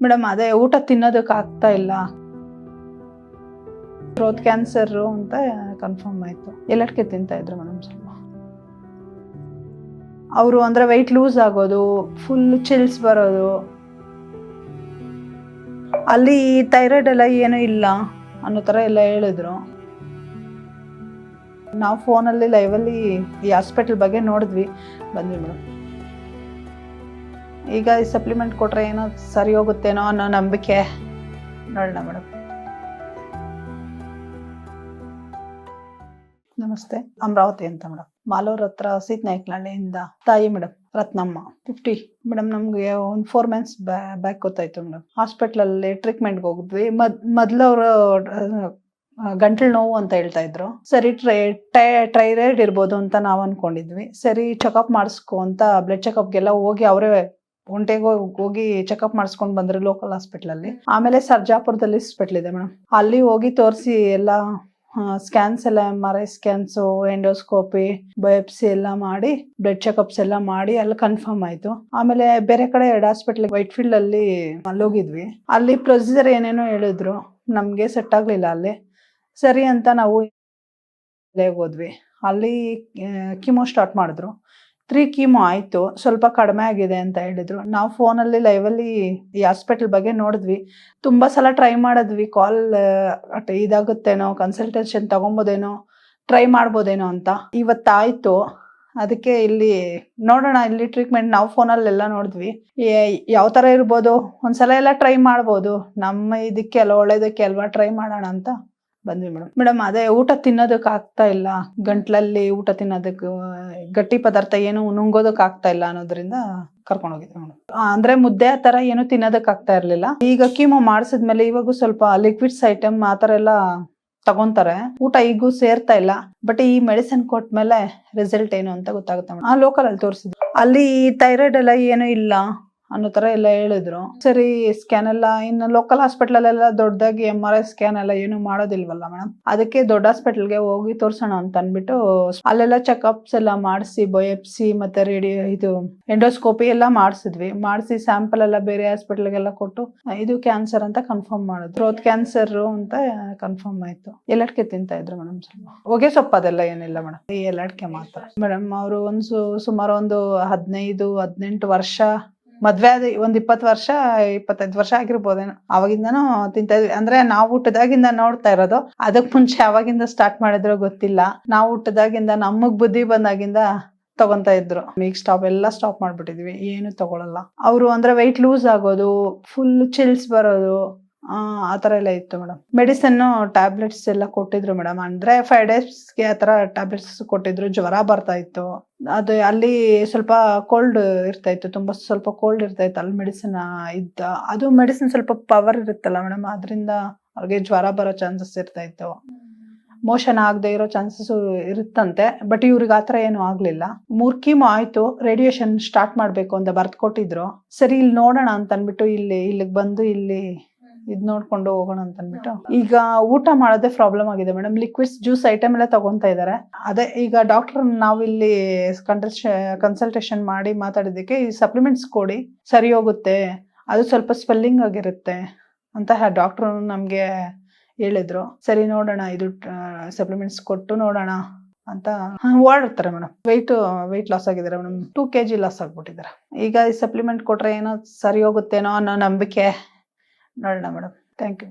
Madam ಅದೇ ಊಟ ತಿನ್ನೋದಕ್ಕೆ ಆಗ್ತಾ ಇಲ್ಲ. ಥ್ರೋಟ್ ಕ್ಯಾನ್ಸರ್ ಅಂತ ಕನ್ಫರ್ಮ್ ಆಯ್ತು. ಎಲ್ಲಡ್ಕೆ ತಿಂತಾ ಇದ್ರು ಮೇಡಮ್. ಸ್ವಲ್ಪ ಅವರು ಅಂದ್ರೆ ವೆಯ್ಟ್ ಲೂಸ್ ಆಗೋದು, ಫುಲ್ ಚಿಲ್ಸ್ ಬರೋದು, ಅಲ್ಲಿ ಥೈರಾಯ್ಡ್ ಎಲ್ಲ ಏನೂ ಇಲ್ಲ ಅನ್ನೋ ಥರ ಎಲ್ಲ ಹೇಳಿದ್ರು. ನಾವು ಫೋನಲ್ಲಿ ಲೈವಲ್ಲಿ ಈ ಹಾಸ್ಪಿಟಲ್ ಬಗ್ಗೆ ನೋಡಿದ್ವಿ, ಬಂದ್ವಿ ಮೇಡಮ್. ಈಗ ಈ ಸಪ್ಲಿಮೆಂಟ್ ಕೊಟ್ಟರೆ ಏನೋ ಸರಿ ಹೋಗುತ್ತೇನೋ ಅನ್ನೋ ನಂಬಿಕೆ. ನೋಡೋಣ ಮೇಡಮ್. ನಮಸ್ತೆ, ಅಮರಾವತಿ ಅಂತ ಮೇಡಮ್. ಮಾಲೂರ್ ಹತ್ರ ಸೀತ್ನಾಯ್ಕನಹಳ್ಳಿಯಿಂದ ತಾಯಿ ಮೇಡಮ್, ರತ್ನಮ್ಮ 50 ಮೇಡಮ್. ನಮಗೆ ಒಂದು 4 months ಬ್ಯಾಕ್ ಗೊತ್ತಾಯ್ತು ಮೇಡಮ್. ಹಾಸ್ಪಿಟ್ಲಲ್ಲಿ ಟ್ರೀಟ್ಮೆಂಟ್ಗೆ ಹೋಗಿದ್ವಿ. ಮೊದಲು ಅವರು ಗಂಟಲು ನೋವು ಅಂತ ಹೇಳ್ತಾ ಇದ್ರು. ಸರಿ ಥೈರಾಯ್ಡ್ ಇರ್ಬೋದು ಅಂತ ನಾವು ಅನ್ಕೊಂಡಿದ್ವಿ. ಸರಿ ಚೆಕಪ್ ಮಾಡಿಸ್ಕೊ ಅಂತ ಬ್ಲಡ್ ಚೆಕಪ್ಗೆಲ್ಲ ಹೋಗಿ ಅವರೇ ಒಂಟೆಗೆ ಹೋಗಿ ಚೆಕಪ್ ಮಾಡಿಸ್ಕೊಂಡು ಬಂದ್ರು ಲೋಕಲ್ ಹಾಸ್ಪಿಟ್ಲಲ್ಲಿ. ಆಮೇಲೆ ಸರ್ಜಾಪುರದಲ್ಲಿ ಹಾಸ್ಪಿಟ್ಲ್ ಇದೆ ಮೇಡಮ್, ಅಲ್ಲಿ ಹೋಗಿ ತೋರಿಸಿ ಎಲ್ಲ ಸ್ಕ್ಯಾನ್ಸ್ ಎಲ್ಲ MRI ಸ್ಕ್ಯಾನ್ಸು, ಎಂಡೋಸ್ಕೋಪಿ, ಬಯೋಪ್ಸಿ ಎಲ್ಲ ಮಾಡಿ ಬ್ಲಡ್ ಚೆಕಪ್ಸ್ ಎಲ್ಲ ಮಾಡಿ ಅಲ್ಲಿ ಕನ್ಫರ್ಮ್ ಆಯ್ತು. ಆಮೇಲೆ ಬೇರೆ ಕಡೆ 2 ಹಾಸ್ಪಿಟ್ಲ್ ವೈಟ್ಫೀಲ್ಡ್ ಅಲ್ಲಿ ಹೋಗಿದ್ವಿ. ಅಲ್ಲಿ ಪ್ರೊಸೀಜರ್ ಏನೇನೋ ಹೇಳಿದ್ರು, ನಮ್ಗೆ ಸೆಟ್ ಆಗ್ಲಿಲ್ಲ ಅಲ್ಲಿ. ಸರಿ ಅಂತ ನಾವು ಹೋದ್ವಿ. ಅಲ್ಲಿ ಕೀಮೋ ಸ್ಟಾರ್ಟ್ ಮಾಡಿದ್ರು. 3 ಕೀಮೋ ಆಯ್ತು, ಸ್ವಲ್ಪ ಕಡಿಮೆ ಆಗಿದೆ ಅಂತ ಹೇಳಿದ್ರು. ನಾವು ಫೋನಲ್ಲಿ ಲೈವಲ್ಲಿ ಈ ಹಾಸ್ಪಿಟಲ್ ಬಗ್ಗೆ ನೋಡಿದ್ವಿ. ತುಂಬಾ ಸಲ ಟ್ರೈ ಮಾಡಿದ್ವಿ. ಕಾಲ್ ಇದಾಗುತ್ತೇನೋ, ಕನ್ಸಲ್ಟೇಷನ್ ತಗೊಬೋದೇನೋ, ಟ್ರೈ ಮಾಡ್ಬೋದೇನೋ ಅಂತ. ಇವತ್ತಾಯ್ತು. ಅದಕ್ಕೆ ಇಲ್ಲಿ ನೋಡೋಣ, ಇಲ್ಲಿ ಟ್ರೀಟ್ಮೆಂಟ್ ನಾವು ಫೋನಲ್ಲೆಲ್ಲ ನೋಡಿದ್ವಿ. ಯಾವ ಥರ ಇರ್ಬೋದು, ಒಂದ್ಸಲ ಎಲ್ಲ ಟ್ರೈ ಮಾಡ್ಬೋದು, ನಮ್ಮ ಇದಕ್ಕೆ ಅಲ್ಲ ಒಳ್ಳೇದಕ್ಕೆ ಅಲ್ವಾ, ಟ್ರೈ ಮಾಡೋಣ ಅಂತ ಬಂದ್ವಿ ಮೇಡಮ್. ಮೇಡಮ್ ಅದೇ ಊಟ ತಿನ್ನೋದಕ್ಕೆ ಆಗ್ತಾ ಇಲ್ಲ, ಗಂಟ್ಲಲ್ಲಿ ಊಟ ತಿನ್ನೋದಕ್ಕೆ, ಗಟ್ಟಿ ಪದಾರ್ಥ ಏನು ನುಂಗೋದಕ್ಕೆ ಆಗ್ತಾ ಇಲ್ಲ ಅನ್ನೋದ್ರಿಂದ ಕರ್ಕೊಂಡು ಹೋಗಿದ್ದೆ ಮೇಡಮ್. ಅಂದ್ರೆ ಮುದ್ದೆ ಆ ಥರ ಏನು ತಿನ್ನೋದಕ್ಕೆ ಆಗ್ತಾ ಇರ್ಲಿಲ್ಲ. ಈಗ ಕೀಮೋ ಮಾಡಿಸಿದ್ಮೇಲೆ ಇವಾಗೂ ಸ್ವಲ್ಪ ಲಿಕ್ವಿಡ್ಸ್ ಐಟಮ್ ಆ ಥರ ಎಲ್ಲ ತಗೊಂತಾರೆ. ಊಟ ಈಗೂ ಸೇರ್ತಾ ಇಲ್ಲ. ಬಟ್ ಈ ಮೆಡಿಸಿನ್ ಕೊಟ್ಮೇಲೆ ರಿಸಲ್ಟ್ ಏನು ಅಂತ ಗೊತ್ತಾಗುತ್ತೆ ಮೇಡಮ್. ಲೋಕಲ್ ಅಲ್ಲಿ ತೋರಿಸಿದ್ವಿ. ಅಲ್ಲಿ ಥೈರಾಯ್ಡ್ ಎಲ್ಲ ಏನೂ ಇಲ್ಲ ಅನ್ನೋ ಥರ ಎಲ್ಲ ಹೇಳಿದ್ರು. ಸರಿ ಸ್ಕ್ಯಾನ್ ಎಲ್ಲ ಇನ್ನು ಲೋಕಲ್ ಹಾಸ್ಪಿಟ್ಲಲ್ಲೆಲ್ಲ ದೊಡ್ಡದಾಗಿ MRI ಸ್ಕ್ಯಾನ್ ಎಲ್ಲ ಏನು ಮಾಡೋದಿಲ್ವಲ್ಲ ಮೇಡಮ್. ಅದಕ್ಕೆ ದೊಡ್ಡ ಹಾಸ್ಪಿಟಲ್ಗೆ ಹೋಗಿ ತೋರ್ಸೋಣ ಅಂತ ಅಂದ್ಬಿಟ್ಟು ಅಲ್ಲೆಲ್ಲ ಚೆಕಪ್ಸ್ ಎಲ್ಲ ಮಾಡಿಸಿ, ಬಯೋಪ್ಸಿ ಮತ್ತೆ ಇದು ಎಂಡೋಸ್ಕೋಪಿ ಎಲ್ಲ ಮಾಡಿಸಿದ್ವಿ. ಮಾಡಿಸಿ ಸ್ಯಾಂಪಲ್ ಎಲ್ಲ ಬೇರೆ ಹಾಸ್ಪಿಟಲ್ಗೆಲ್ಲ ಕೊಟ್ಟು ಇದು ಕ್ಯಾನ್ಸರ್ ಅಂತ ಕನ್ಫರ್ಮ್ ಮಾಡಿದ್ರು. ಥ್ರೋಟ್ ಕ್ಯಾನ್ಸರ್ ಅಂತ ಕನ್ಫರ್ಮ್ ಆಯ್ತು. ಎಲ್ಲಡ್ಕೆ ತಿಂತಾ ಇದ್ರು ಮೇಡಮ್. ಸ್ವಲ್ಪ ಹೊಗೆ ಸೊಪ್ಪು ಅದೆಲ್ಲ ಏನಿಲ್ಲ ಮೇಡಮ್, ಈ ಎಲ್ಲಡ್ಕೆ ಮಾತ್ರ ಮೇಡಮ್. ಅವರು ಸುಮಾರು ಒಂದು 15-18 ವರ್ಷ ಮದ್ವೆ ಆದ, ಒಂದು 20-25 ವರ್ಷ ಆಗಿರ್ಬೋದೇನೋ. ಅವಾಗಿಂದನೂ ತಿಂತಾ ಇದ್ವಿ. ಅಂದ್ರೆ ನಾವು ಹುಟ್ಟದಾಗಿಂದ ನೋಡ್ತಾ ಇರೋದು. ಅದಕ್ ಮುಂಚೆ ಅವಾಗಿಂದ ಸ್ಟಾರ್ಟ್ ಮಾಡಿದ್ರು ಗೊತ್ತಿಲ್ಲ. ನಾವು ಹುಟ್ಟದಾಗಿಂದ ನಮಗ್ ಬುದ್ಧಿ ಬಂದಾಗಿಂದ ತಗೊಂತಾ ಇದ್ರು. ಈಗ ಸ್ಟಾಪ್ ಮಾಡ್ಬಿಟ್ಟಿದ್ವಿ, ಏನು ತಗೊಳಲ್ಲ. ಅವರು ಅಂದ್ರೆ ವೆಯ್ಟ್ ಲೂಸ್ ಆಗೋದು, ಫುಲ್ ಚಿಲ್ಸ್ ಬರೋದು, ಆ ಥರ ಎಲ್ಲ ಇತ್ತು ಮೇಡಮ್. ಮೆಡಿಸನ್ ಟ್ಯಾಬ್ಲೆಟ್ಸ್ ಎಲ್ಲ ಕೊಟ್ಟಿದ್ರು ಮೇಡಮ್. ಅಂದ್ರೆ 5 daysಗೆ ಆ ಥರ ಟ್ಯಾಬ್ಲೆಟ್ಸ್ ಕೊಟ್ಟಿದ್ರು. ಜ್ವರ ಬರ್ತಾ ಇತ್ತು. ಅದು ಅಲ್ಲಿ ಸ್ವಲ್ಪ ಕೋಲ್ಡ್ ಇರ್ತಾ ಇತ್ತು, ಸ್ವಲ್ಪ ಕೋಲ್ಡ್ ಇರ್ತಾ ಇತ್ತು ಅಲ್ಲಿ ಮೆಡಿಸಿನ್ ಇದ್ದ. ಅದು ಮೆಡಿಸಿನ್ ಸ್ವಲ್ಪ ಪವರ್ ಇರುತ್ತಲ್ಲ ಮೇಡಮ್, ಅದರಿಂದ ಅವ್ರಿಗೆ ಜ್ವರ ಬರೋ ಚಾನ್ಸಸ್ ಇರ್ತಾ ಇತ್ತು. ಮೋಷನ್ ಆಗದೆ ಇರೋ ಚಾನ್ಸಸ್ ಇರುತ್ತಂತೆ. ಬಟ್ ಇವ್ರಿಗೆ ಆತರ ಏನು ಆಗ್ಲಿಲ್ಲ. 3 ಕೀಮೋ ಆಯ್ತು. ರೇಡಿಯೇಷನ್ ಸ್ಟಾರ್ಟ್ ಮಾಡ್ಬೇಕು ಅಂತ ಬರ್ದ್ ಕೊಟ್ಟಿದ್ರು. ಸರಿ ಇಲ್ಲಿ ನೋಡೋಣ ಅಂತ ಅನ್ಬಿಟ್ಟು ಇಲ್ಲಿಗೆ ಬಂದು ಇಲ್ಲಿ ಇದ್ ನೋಡ್ಕೊಂಡು ಹೋಗೋಣ ಅಂತ ಅನ್ಬಿಟ್ಟು. ಈಗ ಊಟ ಮಾಡೋದೇ ಪ್ರಾಬ್ಲಮ್ ಆಗಿದೆ ಮೇಡಮ್. ಲಿಕ್ವಿಡ್ಸ್, ಜ್ಯೂಸ್ ಐಟಮ್ ಎಲ್ಲ ತಗೊಂತಾ ಇದಾರೆ. ಅದೇ ಈಗ ಡಾಕ್ಟರ್ ನಾವು ಇಲ್ಲಿ ಕನ್ಸಲ್ಟೇಷನ್ ಮಾಡಿ ಮಾತಾಡಿದ್ದಕ್ಕೆ ಈ ಸಪ್ಲಿಮೆಂಟ್ಸ್ ಕೊಡಿ, ಸರಿ ಹೋಗುತ್ತೆ, ಅದು ಸ್ವಲ್ಪ ಸ್ವೆಲ್ಲಿಂಗ್ ಆಗಿರುತ್ತೆ ಅಂತ ಡಾಕ್ಟರ್ ನಮ್ಗೆ ಹೇಳಿದ್ರು. ಸರಿ ನೋಡೋಣ, ಇದು ಸಪ್ಲಿಮೆಂಟ್ಸ್ ಕೊಟ್ಟು ನೋಡೋಣ ಅಂತ ಓಡಾಡ್ತಾರೆ ಮೇಡಮ್. ವೆಯ್ಟ್ ಲಾಸ್ ಆಗಿದ್ದಾರೆ ಮೇಡಮ್. 2 kg ಲಾಸ್ ಆಗ್ಬಿಟ್ಟಿದ್ದಾರೆ. ಈಗ ಈ ಸಪ್ಲಿಮೆಂಟ್ ಕೊಟ್ರೆ ಏನೋ ಸರಿ ಹೋಗುತ್ತೇನೋ ಅನ್ನೋ ನಂಬಿಕೆ. ನೋಡೋಣ ಮೇಡಮ್. Thank you.